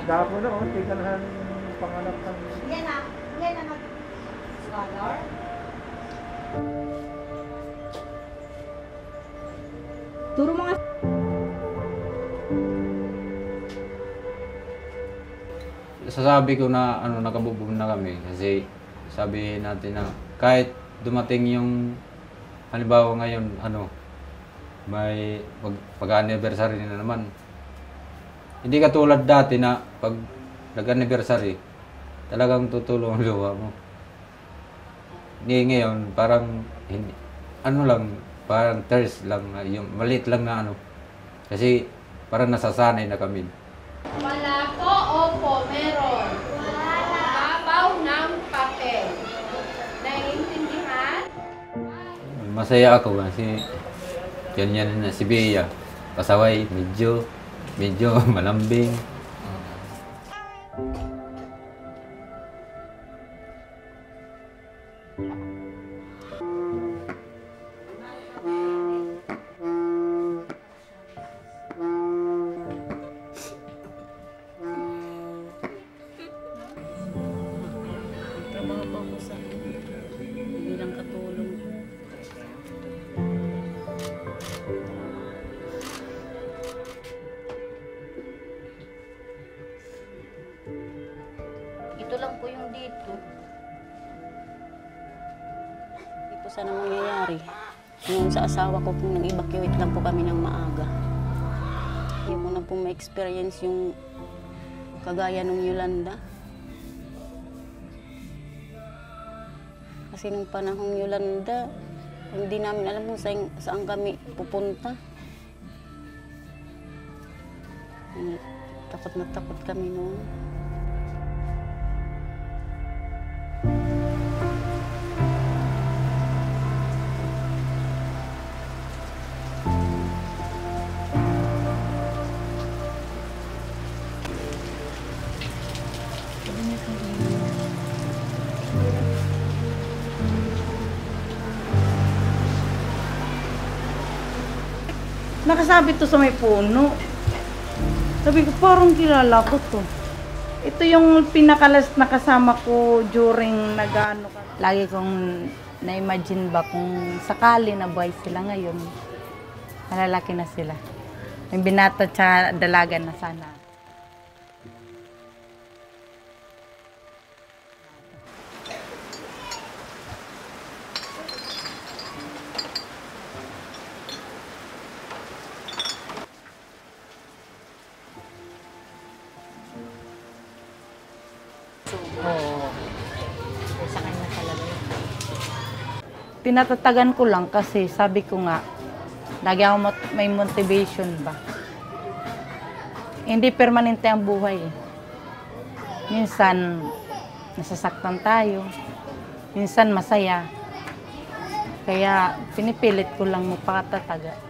Dapo na, tingnan panganap ng... Yan na mag-scholar. Turo mga... Sasabi ko na nakabubog na kami kasi sabi natin na kahit dumating yung halimbawa ngayon may pag-anniversary na naman. Hindi katulad dati na pag nag-anniversary talagang tutulong ang luha mo. Hindi ngayon parang hindi, parang thirst lang yung maliit lang na kasi parang nasasanay na kami. Wala po, opo, meron. Babaw ng papel. Naiintindihan? Masaya ako kasi yan na si Bea. Pasaway, medyo malambing. Trabaho ko sa bilang katulong. Ito lang po yung dito. Hindi po sana mangyayari. Noon sa asawa ko po, nag-evacuate lang po kami ng maaga. Hindi mo na po ma-experience yung kagaya nung Yolanda. Kasi nung panahong Yolanda, hindi namin alam kung saan kami pupunta. Takot na takot kami noon. Nakasabit to sa may puno. Sabi ko, parang kilala ko to. Ito yung pinakalas na kasama ko during nag-ano ka. Lagi kong na-imagine ba kung sakali na buhay sila ngayon, malalaki na sila. May binata at dalaga na sana. Oo. Sa kanya talaga yun. Pinatatagan ko lang kasi sabi ko nga, lagi ako may motivation ba. Hindi permanente ang buhay. Minsan, nasasaktan tayo. Minsan, masaya. Kaya, pinipilit ko lang magpakatataga.